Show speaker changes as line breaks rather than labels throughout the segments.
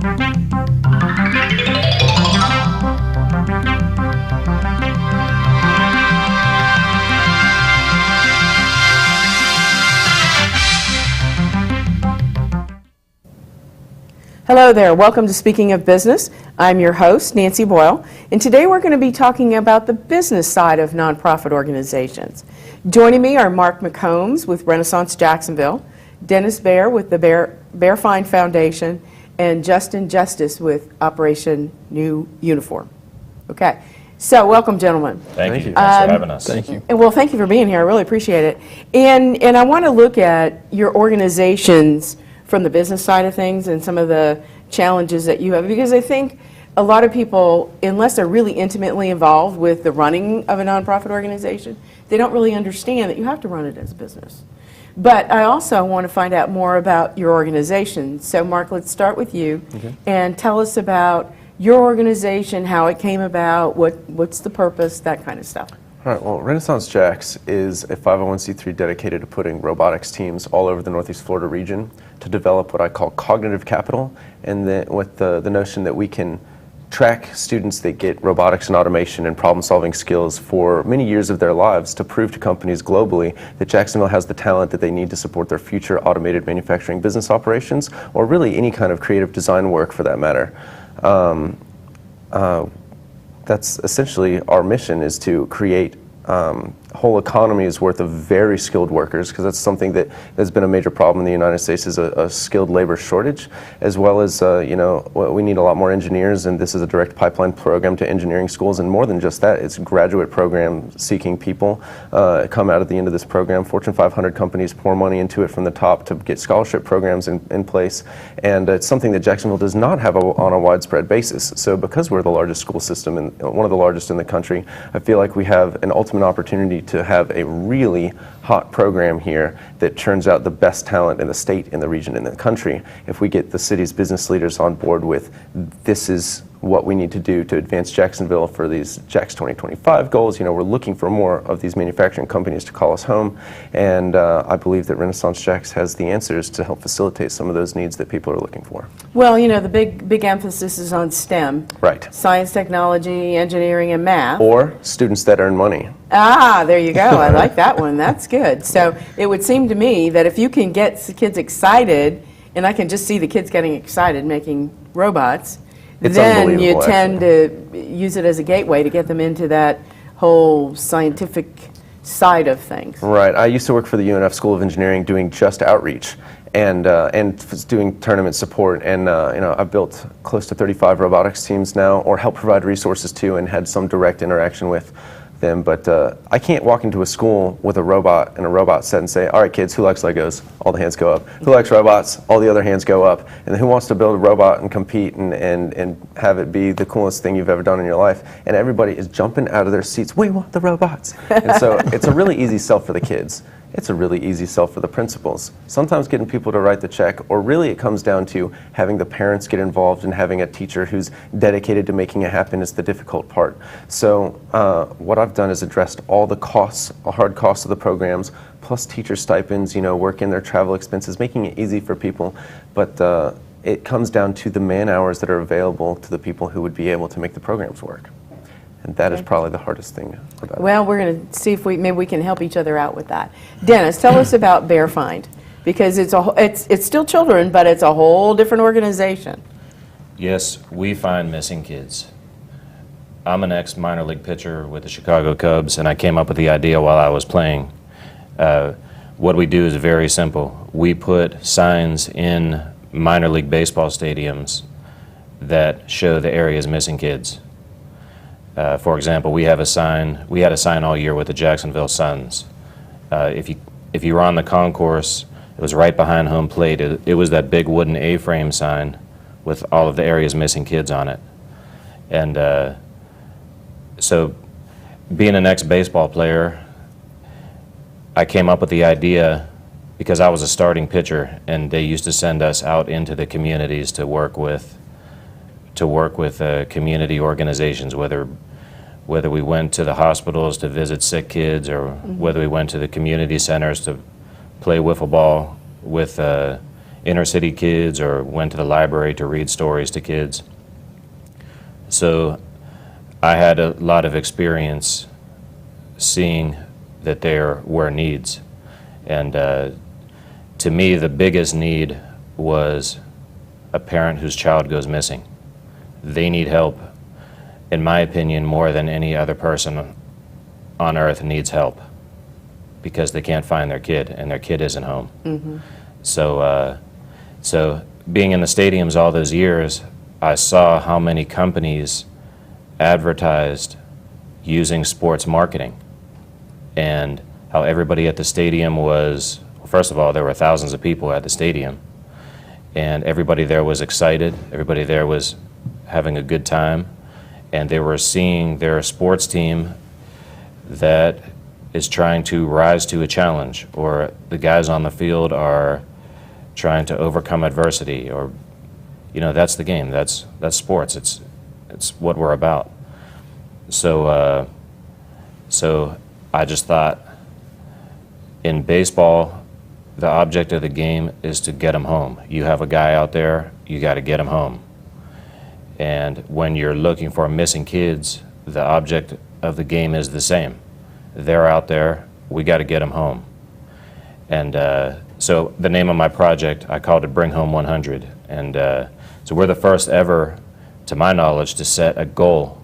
Hello there, welcome to Speaking of Business. I'm your host, Nancy Boyle, and today we're going to be talking about the business side of nonprofit organizations. Joining me are Mark McCombs with Renaissance Jacksonville, Dennis Baer with the Baer Fine Foundation, and Justin Justice with Operation New Uniform. Okay, so welcome, gentlemen.
Thank you. Thanks for having us.
Thank you.
And well, thank you for being here. I really appreciate it. And I want to look at your organizations from the business side of things and some of the challenges that you have, because I think a lot of people, unless they're really intimately involved with the running of a nonprofit organization, they don't really understand that you have to run it as a business. But I also want to find out more about your organization. So Mark, let's start with you.
Okay.
And tell us about your organization, how it came about, what's the purpose, that kind of stuff.
All right, well, Renaissance Jax is a 501c3 dedicated to putting robotics teams all over the Northeast Florida region to develop what I call cognitive capital, and with the notion that we can track students that get robotics and automation and problem-solving skills for many years of their lives to prove to companies globally that Jacksonville has the talent that they need to support their future automated manufacturing business operations, or really any kind of creative design work for that matter. That's essentially our mission, is to create whole economies worth of very skilled workers, because that's something that has been a major problem in the United States, is a skilled labor shortage, as well as we need a lot more engineers, and this is a direct pipeline program to engineering schools. And more than just that, it's a graduate program seeking people come out at the end of this program. Fortune 500 companies pour money into it from the top to get scholarship programs in place, and it's something that Jacksonville does not have on a widespread basis. So because we're the largest school system and one of the largest in the country, I feel like we have an ultimate opportunity to have a really hot program here that churns out the best talent in the state, in the region, in the country. If we get the city's business leaders on board with, this is what we need to do to advance Jacksonville for these JAX 2025 goals. We're looking for more of these manufacturing companies to call us home, and I believe that Renaissance Jax has the answers to help facilitate some of those needs that people are looking for.
Well, the big emphasis is on STEM.
Right.
Science, technology, engineering, and math.
Or students that earn money.
Ah, there you go. I like that one. That's good. So it would seem to me that if you can get the kids excited, and I can just see the kids getting excited making robots,
It's
then you
unbelievable,
tend to use it as a gateway to get them into that whole scientific side of things.
Right. I used to work for the UNF School of Engineering doing just outreach and doing tournament support, and I've built close to 35 robotics teams now, or helped provide resources to and had some direct interaction with them. But I can't walk into a school with a robot and a robot set and say, all right kids, who likes Legos? All the hands go up. Who likes robots? All the other hands go up. And who wants to build a robot and compete and have it be the coolest thing you've ever done in your life? And everybody is jumping out of their seats, we want the robots. And so it's a really easy sell for the kids. It's a really easy sell for the principals. Sometimes getting people to write the check, or really it comes down to having the parents get involved and having a teacher who's dedicated to making it happen is the difficult part. So what I've done is addressed all the costs, hard costs of the programs, plus teacher stipends, work in their travel expenses, making it easy for people. But it comes down to the man hours that are available to the people who would be able to make the programs work. And that is probably the hardest thing about it.
Well, we're going to see if maybe we can help each other out with that. Dennis, tell us about Baer Fine, because it's still children, but it's a whole different organization.
Yes, we find missing kids. I'm an ex-minor league pitcher with the Chicago Cubs, and I came up with the idea while I was playing. What we do is very simple. We put signs in minor league baseball stadiums that show the area's missing kids. For example, we had a sign all year with the Jacksonville Suns. If you were on the concourse, it was right behind home plate. It was that big wooden A-frame sign with all of the area's missing kids on it. And so being an ex-baseball player, I came up with the idea because I was a starting pitcher, and they used to send us out into the communities to work with community organizations, whether we went to the hospitals to visit sick kids, or whether we went to the community centers to play wiffle ball with inner city kids or went to the library to read stories to kids. So I had a lot of experience seeing that there were needs. And to me, the biggest need was a parent whose child goes missing. They need help, in my opinion, more than any other person on earth needs help, because they can't find their kid and their kid isn't home. So being in the stadiums all those years, I saw how many companies advertised using sports marketing, and how everybody at the stadium was, first of all, there were thousands of people at the stadium, and everybody there was excited, everybody there was having a good time, and they were seeing their sports team that is trying to rise to a challenge, or the guys on the field are trying to overcome adversity, or, you know, that's the game, that's sports, it's what we're about. So I just thought, in baseball, the object of the game is to get them home. You have a guy out there, you got to get him home. And when you're looking for missing kids, the object of the game is the same. They're out there, we got to get them home. And so the name of my project, I called it Bring Home 100. And so we're the first ever, to my knowledge, to set a goal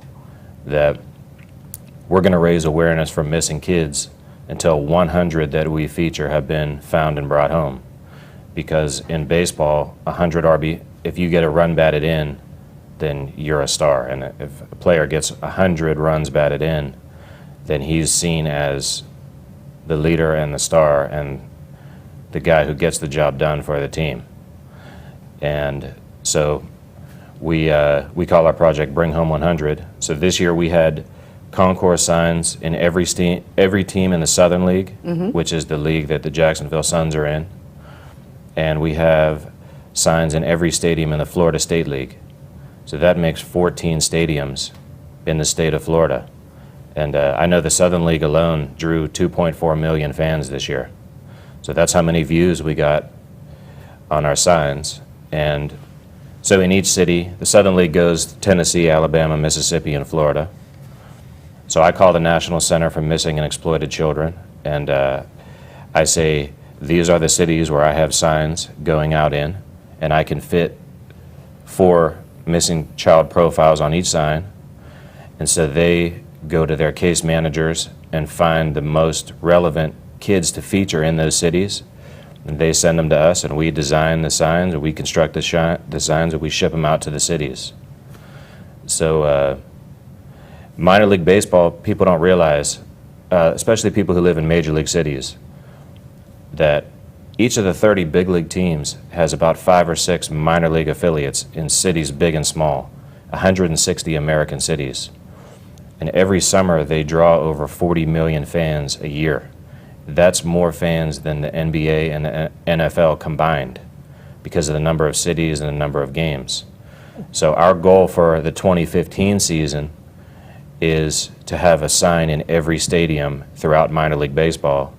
that we're going to raise awareness for missing kids until 100 that we feature have been found and brought home. Because in baseball, 100 RB, if you get a run batted in, then you're a star. And if a player gets 100 runs batted in, then he's seen as the leader and the star and the guy who gets the job done for the team. And so we call our project Bring Home 100. So this year we had concourse signs in every team in the Southern League, which is the league that the Jacksonville Suns are in. And we have signs in every stadium in the Florida State League. So that makes 14 stadiums in the state of Florida. And I know the Southern League alone drew 2.4 million fans this year. So that's how many views we got on our signs. And so in each city, the Southern League goes to Tennessee, Alabama, Mississippi, and Florida. So I call the National Center for Missing and Exploited Children, and I say, these are the cities where I have signs going out in, and I can fit 4 missing child profiles on each sign. And so they go to their case managers and find the most relevant kids to feature in those cities. And they send them to us, and we design the signs, and we construct the signs, and we ship them out to the cities. So minor league baseball, people don't realize, especially people who live in major league cities, that each of the 30 big league teams has about 5 or 6 minor league affiliates in cities big and small, 160 American cities. And every summer they draw over 40 million fans a year. That's more fans than the NBA and the NFL combined, because of the number of cities and the number of games. So our goal for the 2015 season is to have a sign in every stadium throughout minor league baseball,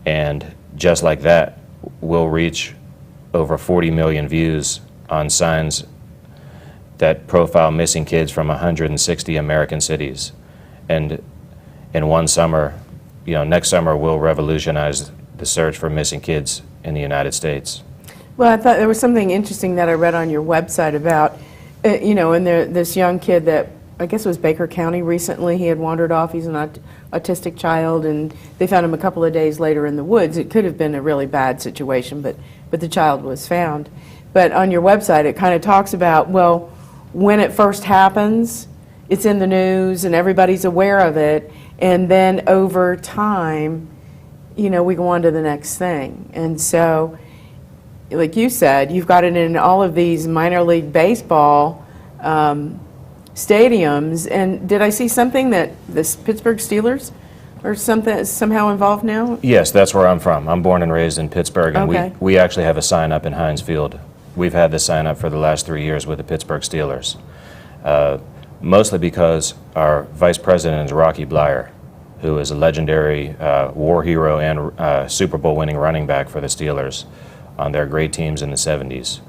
and just like that, we'll reach over 40 million views on signs that profile missing kids from 160 American cities. And in one summer, you know, next summer we'll revolutionize the search for missing kids in the United States.
Well, I thought there was something interesting that I read on your website about, you know, and this young kid that I guess it was Baker County recently. He had wandered off. He's an autistic child, and they found him a couple of days later in the woods. It could have been a really bad situation, but the child was found. But on your website, it kind of talks about, well, when it first happens, it's in the news and everybody's aware of it, and then over time, you know, we go on to the next thing. And so, like you said, you've got it in all of these minor league baseball stadiums. And did I see something that the Pittsburgh Steelers or something somehow involved now?
Yes, that's where I'm from. I'm born and raised in Pittsburgh, and
Okay.
we actually have a sign up in Heinz Field. We've had this sign up for the last 3 years with the Pittsburgh Steelers, mostly because our vice president is Rocky Bleier, who is a legendary war hero and Super Bowl winning running back for the Steelers. on their great teams in the 70s.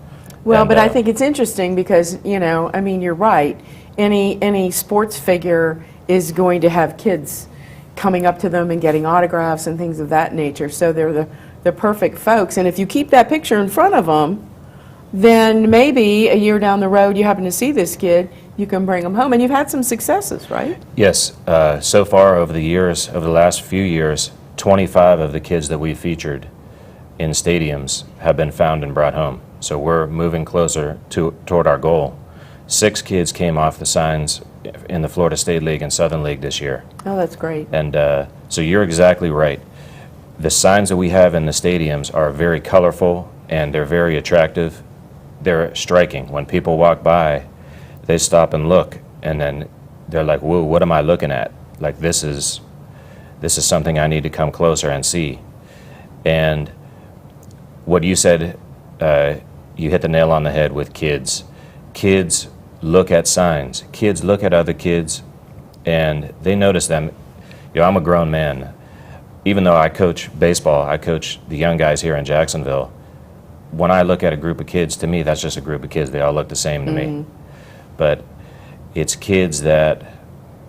Well,
And,
but I think it's interesting because, I mean, you're right. Any sports figure is going to have kids coming up to them and getting autographs and things of that nature. So they're the perfect folks. And if you keep that picture in front of them, then maybe a year down the road you happen to see this kid, you can bring them home. And you've had some successes, right?
Yes, so far over the last few years, 25 of the kids that we featured in stadiums have been found and brought home. So we're moving closer toward our goal. 6 kids came off the signs in the Florida State League and Southern League this year.
Oh, that's great.
And so you're exactly right. The signs that we have in the stadiums are very colorful and they're very attractive. They're striking. When people walk by, they stop and look, and then they're like, whoa, what am I looking at? Like, this is something I need to come closer and see. And what you said, you hit the nail on the head with kids. Kids look at signs. Kids look at other kids, and they notice them. I'm a grown man. Even though I coach baseball, I coach the young guys here in Jacksonville. When I look at a group of kids, to me, that's just a group of kids. They all look the same to me. But it's kids that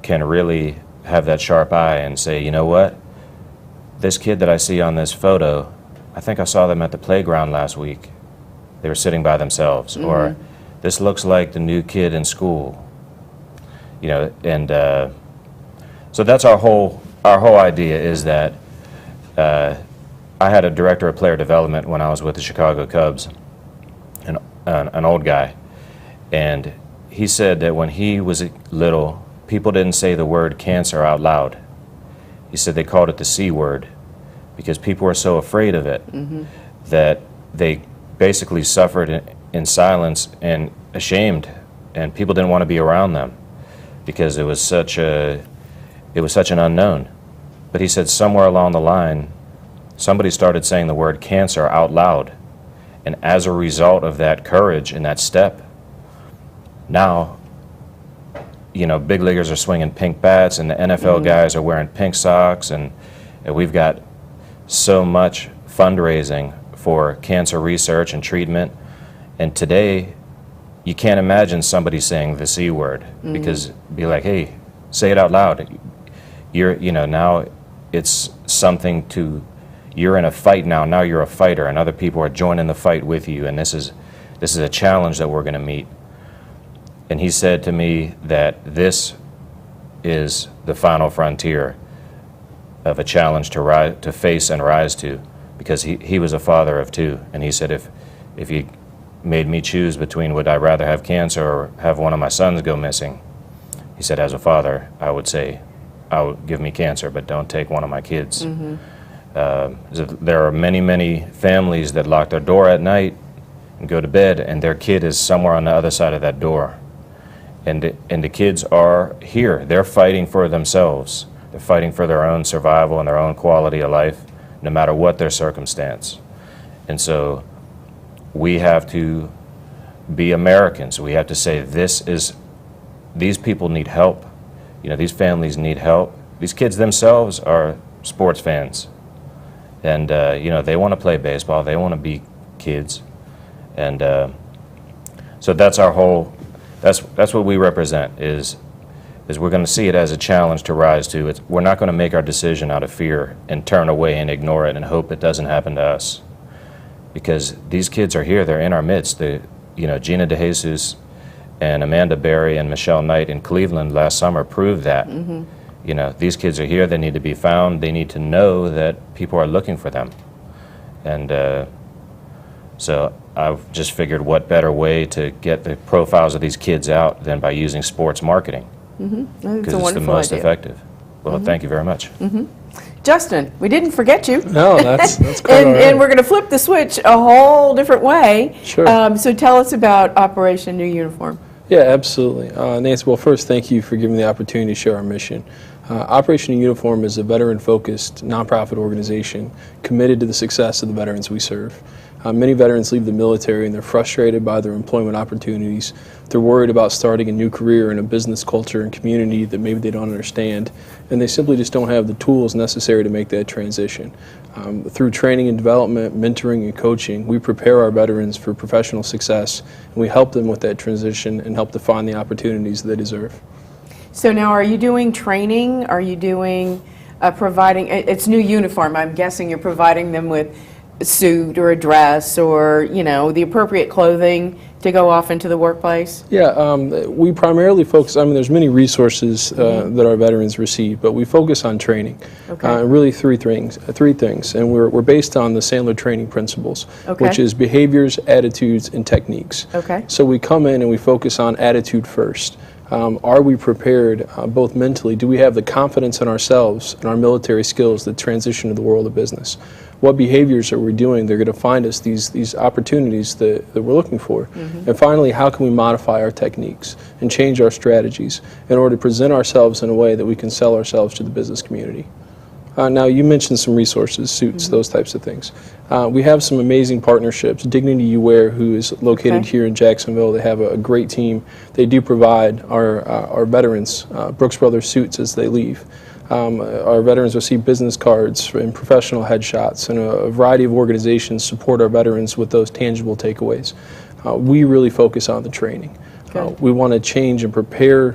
can really have that sharp eye and say, you know what? This kid that I see on this photo, I think I saw them at the playground last week. They were sitting by themselves. Or this looks like the new kid in school. And so that's our whole idea is that I had a director of player development when I was with the Chicago Cubs, an old guy, and he said that when he was little, people didn't say the word cancer out loud. He said they called it the C word because people were so afraid of it that they basically suffered in silence and ashamed, and people didn't want to be around them because it was such an unknown. But he said somewhere along the line, somebody started saying the word cancer out loud. And as a result of that courage and that step, now, big leaguers are swinging pink bats and the NFL guys are wearing pink socks, and we've got so much fundraising for cancer research and treatment. And today, you can't imagine somebody saying the C word because be like, hey, say it out loud. Now it's something to, you're in a fight now. Now you're a fighter, and other people are joining the fight with you. And this is a challenge that we're going to meet. And he said to me that this is the final frontier of a challenge to face and rise to, because he was a father of 2, and he said if you made me choose between would I rather have cancer or have one of my sons go missing, he said as a father I would say I would give me cancer, but don't take one of my kids. There are many families that lock their door at night and go to bed, and their kid is somewhere on the other side of that door. And the kids are here. They're fighting for themselves. They're fighting for their own survival and their own quality of life, no matter what their circumstance. And so we have to be Americans. We have to say these people need help. These families need help. These kids themselves are sports fans. And, they want to play baseball. They want to be kids. And so that's our whole, that's what we represent, is we're going to see it as a challenge to rise to. We're not going to make our decision out of fear and turn away and ignore it and hope it doesn't happen to us. Because these kids are here. They're in our midst. Gina DeJesus and Amanda Berry and Michelle Knight in Cleveland last summer proved that. These kids are here. They need to be found. They need to know that people are looking for them. And so I've just figured what better way to get the profiles of these kids out than by using sports marketing. Because it's the most effective. Well, thank you very much.
Justin, we didn't forget you.
No, that's quite all right.
And we're going to flip the switch a whole different way.
Sure.
So tell us about Operation New Uniform.
Yeah, absolutely. Nancy, well, first, thank you for giving me the opportunity to share our mission. Operation New Uniform is a veteran-focused nonprofit organization committed to the success of the veterans we serve. Many veterans leave the military and they're frustrated by their employment opportunities. They're worried about starting a new career in a business culture and community that maybe they don't understand, and they simply just don't have the tools necessary to make that transition. Through training and development, mentoring and coaching, we prepare our veterans for professional success, and we help them with that transition and help to find the opportunities they deserve.
So now, are you doing training? Are you doing providing? It's new uniform. I'm guessing you're providing them with a suit or a dress, or the appropriate clothing to go off into the workplace.
Yeah, we primarily focus. I mean, there's many resources that our veterans receive, but we focus on training.
Okay.
Really, three things, and we're based on the Sandler training principles,
Okay.
which is behaviors, attitudes, and techniques.
Okay.
So we come in and we focus on attitude first. Are we prepared, both mentally? Do we have the confidence in ourselves and our military skills that transition to the world of business? What behaviors are we doing? They're going to find us these opportunities that we're looking for. And finally, how can we modify our techniques and change our strategies in order to present ourselves in a way that we can sell ourselves to the business community? Now, you mentioned some resources, suits, those types of things. We have some amazing partnerships. Dignity You Wear, who is located
Okay.
here in Jacksonville, they have a great team. They do provide our veterans Brooks Brothers suits as they leave. Our veterans receive business cards and professional headshots, and a variety of organizations support our veterans with those tangible takeaways. We really focus on the training.
Good.
We want to change and prepare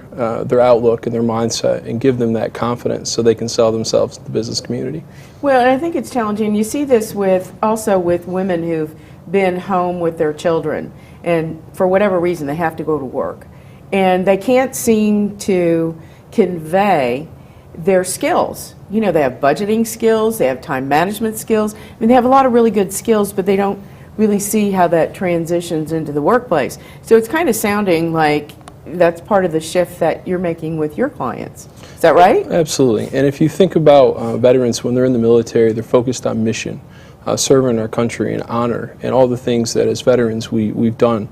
their outlook and their mindset and give them that confidence so they can sell themselves to the business community.
Well, and I think it's challenging. You see this also with women who've been home with their children, and for whatever reason they have to go to work, and they can't seem to convey their skills. They have budgeting skills, they have time management skills. I mean, they have a lot of really good skills, but they don't really see how that transitions into the workplace. So it's kind of sounding like that's part of the shift that you're making with your clients. Is that right?
Absolutely. And if you think about veterans when they're in the military, they're focused on mission, serving our country and honor, and all the things that as veterans we've done.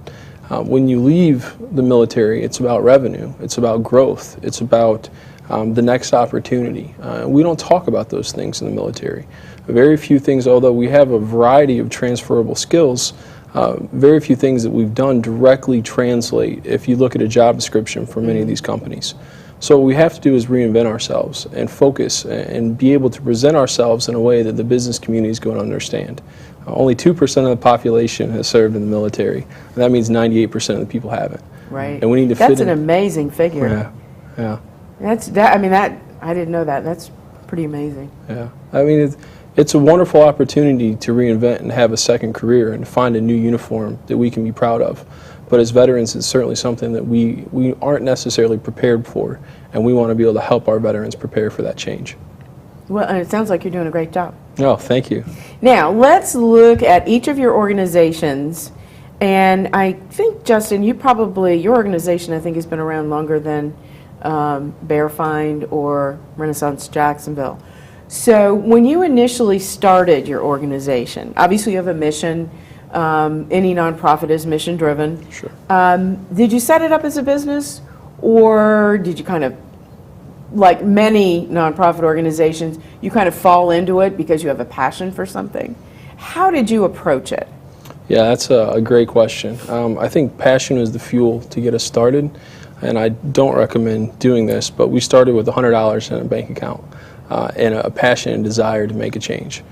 When you leave the military, it's about revenue, it's about growth, it's about the next opportunity. We don't talk about those things in the military. Very few things, although we have a variety of transferable skills, very few things that we've done directly translate if you look at a job description for many of these companies. So what we have to do is reinvent ourselves and focus and be able to present ourselves in a way that the business community is going to understand. Only 2% of the population has served in the military, and that means 98% of the people haven't.
Right.
And we need to
That's
fit
an
in.
amazing figure.
Yeah.
I didn't know that. That's pretty amazing.
Yeah, I mean, it's a wonderful opportunity to reinvent and have a second career and find a new uniform that we can be proud of. But as veterans, it's certainly something that we aren't necessarily prepared for, and we want to be able to help our veterans prepare for that change.
Well, and it sounds like you're doing a great job.
Oh, thank you.
Now, let's look at each of your organizations. And I think, Justin, your organization, I think, has been around longer than Bear Find or Renaissance Jacksonville. So when you initially started your organization, obviously you have a mission. Any nonprofit is mission driven.
Sure.
Did you set it up as a business, or did you kind of, like many nonprofit organizations, you kind of fall into it because you have a passion for something? How did you approach it?
Yeah, that's a great question. I think passion is the fuel to get us started, and I don't recommend doing this, but we started with $100 in a bank account and a passion and desire to make a change.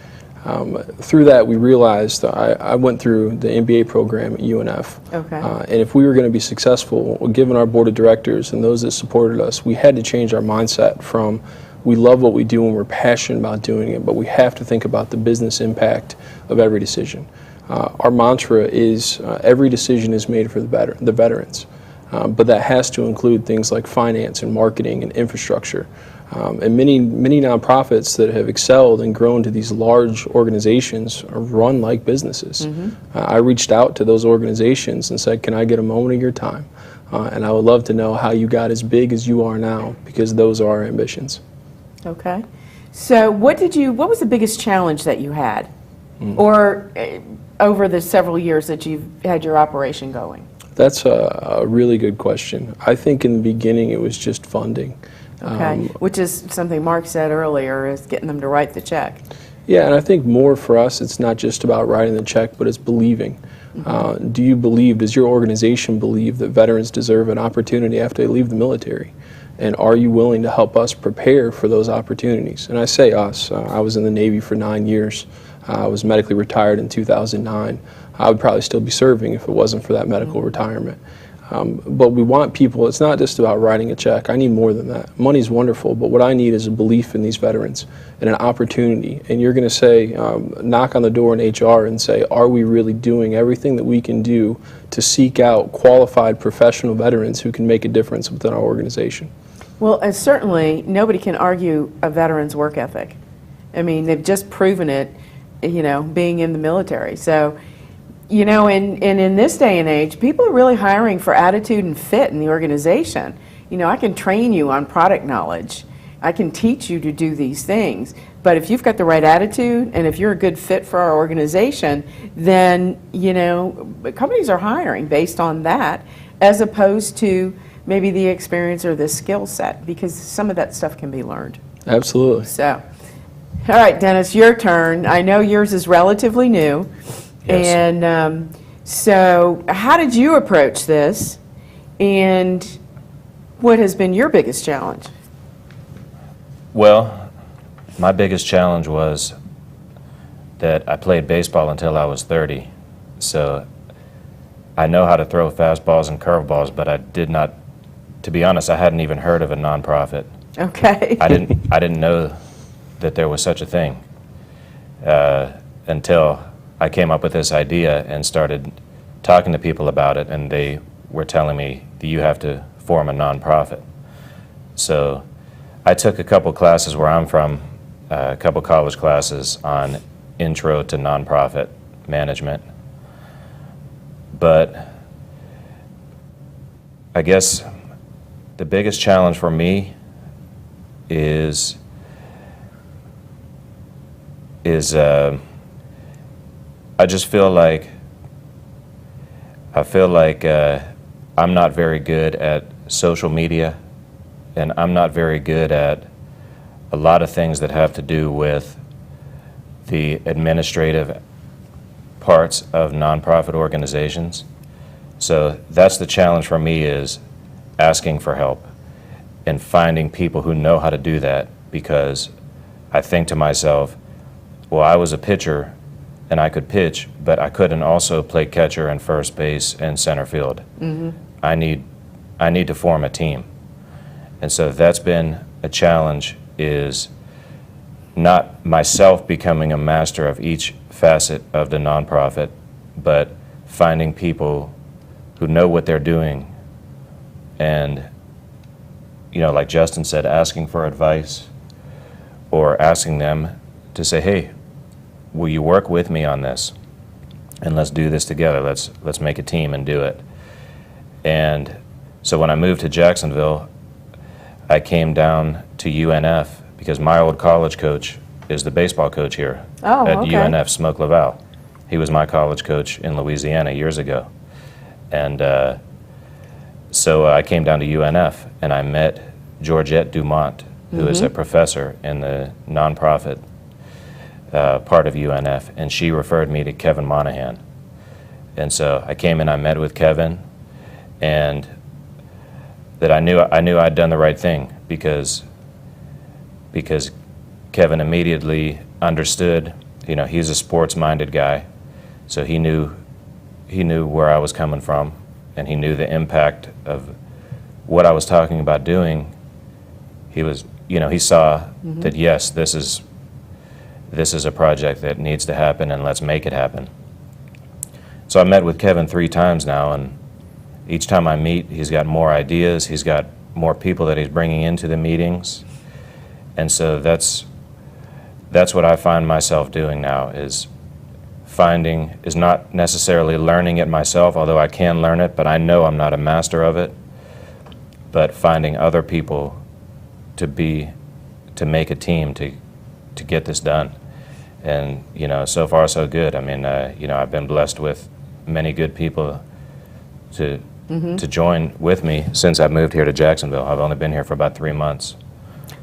Through that, we realized I went through the MBA program at UNF.
Okay.
And if we were going to be successful, given our board of directors and those that supported us, we had to change our mindset from we love what we do and we're passionate about doing it, but we have to think about the business impact of every decision. Our mantra is every decision is made for the veterans, but that has to include things like finance and marketing and infrastructure. And many nonprofits that have excelled and grown to these large organizations are run like businesses. I reached out to those organizations and said, can I get a moment of your time? And I would love to know how you got as big as you are now, because those are our ambitions.
Okay. So what was the biggest challenge that you had, or over the several years that you've had your operation going?
That's a really good question. I think in the beginning it was just funding.
Okay, which is something Mark said earlier, is getting them to write the check.
Yeah, and I think more for us, it's not just about writing the check, but it's believing. Do you believe, does your organization believe that veterans deserve an opportunity after they leave the military? And are you willing to help us prepare for those opportunities? And I say us. I was in the Navy for 9 years. I was medically retired in 2009. I would probably still be serving if it wasn't for that medical retirement. But we want people, it's not just about writing a check. I need more than that. Money's wonderful, but what I need is a belief in these veterans and an opportunity. And you're going to say, knock on the door in HR and say, are we really doing everything that we can do to seek out qualified professional veterans who can make a difference within our organization?
Well, and certainly nobody can argue a veteran's work ethic. I mean, they've just proven it, you know, being in the military. So, you know, and in this day and age, people are really hiring for attitude and fit in the organization. You know, I can train you on product knowledge. I can teach you to do these things. But if you've got the right attitude and if you're a good fit for our organization, then, you know, companies are hiring based on that as opposed to maybe the experience or the skill set, because some of that stuff can be learned.
Absolutely.
So, all right, Dennis, your turn. I know yours is relatively new.
Yes.
And so how did you approach this, and what has been your biggest challenge?
Well, my biggest challenge was that I played baseball until I was 30. So I know how to throw fastballs and curveballs, but I did not, to be honest, I hadn't even heard of a nonprofit.
Okay.
I didn't know that there was such a thing until I came up with this idea and started talking to people about it, and they were telling me that you have to form a nonprofit. So I took a couple classes where I'm from, a couple college classes on intro to nonprofit management. But I guess the biggest challenge for me is I just feel like I'm not very good at social media, and I'm not very good at a lot of things that have to do with the administrative parts of nonprofit organizations. So that's the challenge for me, is asking for help and finding people who know how to do that, because I think to myself, well, I was a pitcher and I could pitch, but I couldn't also play catcher and first base and center field. Mm-hmm. I need to form a team. And so that's been a challenge, is not myself becoming a master of each facet of the nonprofit, but finding people who know what they're doing. And, you know, like Justin said, asking for advice, or asking them to say, hey, will you work with me on this? And let's do this together. Let's make a team and do it. And so when I moved to Jacksonville, I came down to UNF because my old college coach is the baseball coach here at UNF, Smoke Laval. He was my college coach in Louisiana years ago. And so I came down to UNF and I met Georgette Dumont, who is a professor in the nonprofit part of UNF, and she referred me to Kevin Monahan. And so I came in, I met with Kevin, and that I knew I'd done the right thing, because Kevin immediately understood, you know, he's a sports-minded guy, so he knew where I was coming from, and he knew the impact of what I was talking about doing. He was, you know, he saw that, yes, this is a project that needs to happen, and let's make it happen. So I met with Kevin 3 times now, and each time I meet, he's got more ideas, he's got more people that he's bringing into the meetings. And so that's what I find myself doing now, is not necessarily learning it myself, although I can learn it, but I know I'm not a master of it, but finding other people to make a team to get this done. And, you know, so far so good. I mean, you know, I've been blessed with many good people to join with me since I've moved here to Jacksonville. I've only been here for about 3 months.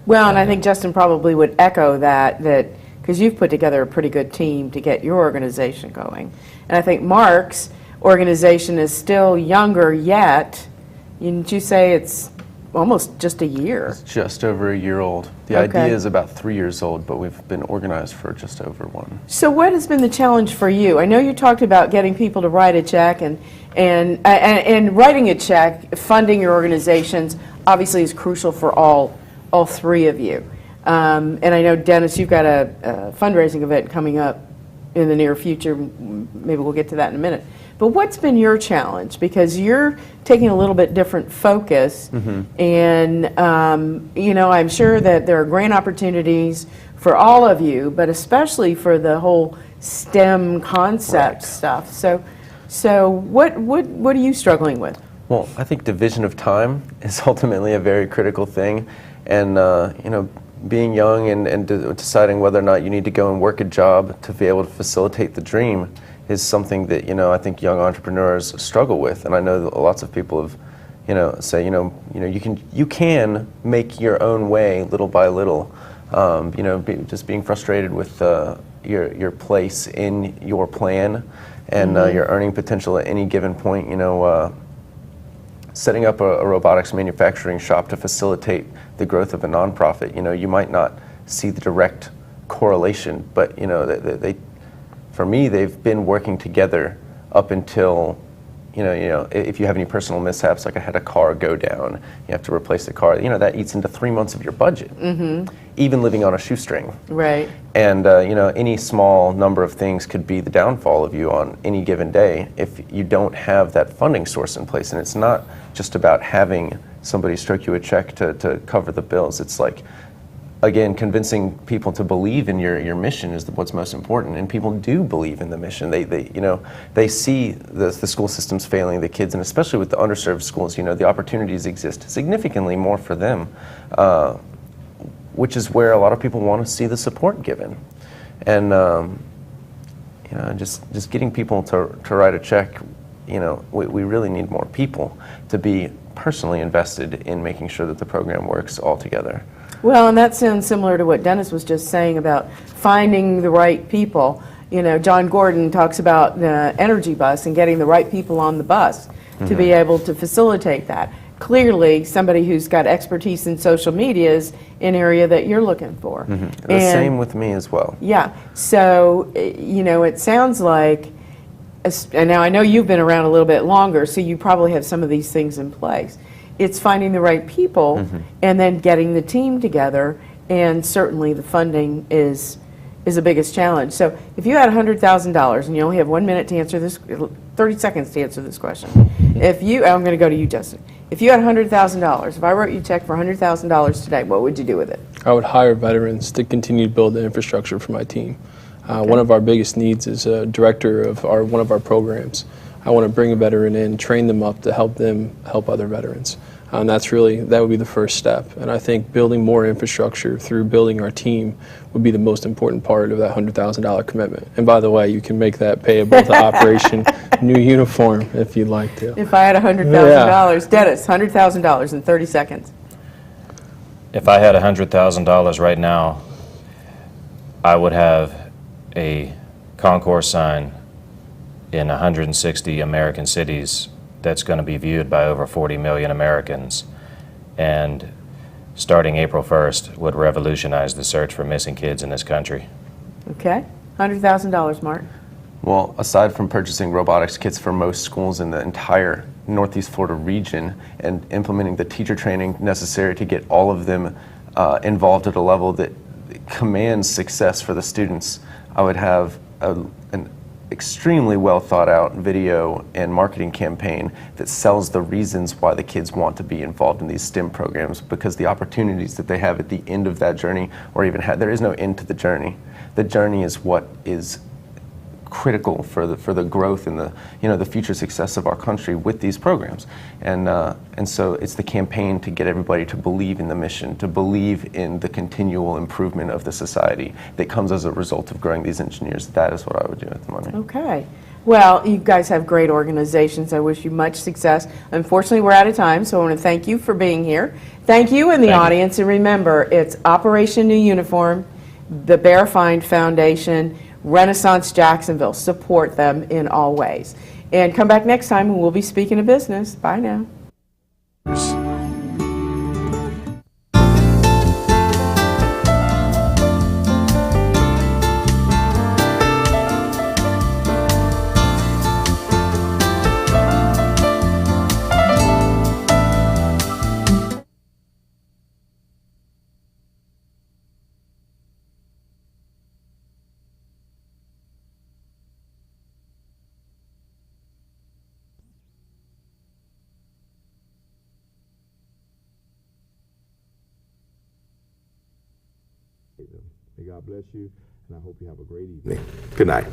Well, and I think Justin probably would echo that because you've put together a pretty good team to get your organization going. And I think Mark's organization is still younger yet. Didn't you say it's almost just a year?
Just over a year old. The
Okay.
idea is about 3 years old, but we've been organized for just over one.
So what has been the challenge for you? I know you talked about getting people to write a check, and writing a check, funding your organizations, obviously is crucial for all three of you. And I know, Dennis, you've got a fundraising event coming up in the near future. Maybe we'll get to that in a minute. But what's been your challenge? Because you're taking a little bit different focus, and I'm sure that there are grant opportunities for all of you, but especially for the whole STEM concept stuff. So what are you struggling with?
Well, I think division of time is ultimately a very critical thing, and being young and deciding whether or not you need to go and work a job to be able to facilitate the dream is something that I think young entrepreneurs struggle with, and I know that lots of people have say you can make your own way little by little, just being frustrated with your place in your plan and your earning potential at any given point. Setting up a robotics manufacturing shop to facilitate the growth of a nonprofit, you might not see the direct correlation, but for me, they've been working together up until, if you have any personal mishaps, like I had a car go down, you have to replace the car, that eats into 3 months of your budget, even living on a shoestring.
Right.
And, any small number of things could be the downfall of you on any given day if you don't have that funding source in place. And it's not just about having somebody stroke you a check to cover the bills. It's like, again, convincing people to believe in your mission is what's most important, and people do believe in the mission. They see the school systems failing the kids, and especially with the underserved schools, the opportunities exist significantly more for them, which is where a lot of people want to see the support given, and just getting people to write a check. We really need more people to be personally invested in making sure that the program works all together.
Well, and that sounds similar to what Dennis was just saying about finding the right people. John Gordon talks about the energy bus and getting the right people on the bus to be able to facilitate that. Clearly, somebody who's got expertise in social media is an area that you're looking for.
The same with me as well.
Yeah. So, it sounds like, and now I know you've been around a little bit longer, so you probably have some of these things in place. It's finding the right people and then getting the team together, and certainly the funding is the biggest challenge. So if you had $100,000 and you only have 1 minute to answer this, 30 seconds to answer this question. I'm going to go to you, Justin. If you had $100,000, if I wrote you a check for $100,000 today, what would you do with it?
I would hire veterans to continue to build the infrastructure for my team. One of our biggest needs is a director of one of our programs. I want to bring a veteran in, train them up to help other veterans. And that would be the first step. And I think building more infrastructure through building our team would be the most important part of that $100,000 commitment. And by the way, you can make that payable to Operation New Uniform if you'd like to.
If I had $100,000, Dennis, $100,000 in 30 seconds.
If I had $100,000 right now, I would have a concourse sign in 160 American cities that's going to be viewed by over 40 million Americans, and starting April 1st would revolutionize the search for missing kids in this country.
Okay. $100,000, Mark.
Well, aside from purchasing robotics kits for most schools in the entire Northeast Florida region and implementing the teacher training necessary to get all of them involved at a level that commands success for the students, I would have an extremely well thought out video and marketing campaign that sells the reasons why the kids want to be involved in these STEM programs, because the opportunities that they have at the end of that journey, or even there is no end to the journey. The journey is what is critical for the growth and the future success of our country with these programs, and so it's the campaign to get everybody to believe in the mission, to believe in the continual improvement of the society that comes as a result of growing these engineers. That is what I would do with the money.
Okay. Well, you guys have great organizations. I wish you much success. Unfortunately, we're out of time, so I want to thank you for being here. Thank you in the audience, and remember, it's Operation New Uniform. the Bear Find Foundation, Renaissance Jacksonville. Support them in all ways. And come back next time and we'll be speaking of business. Bye now.
May God bless you, and I hope you have a great evening. Good night.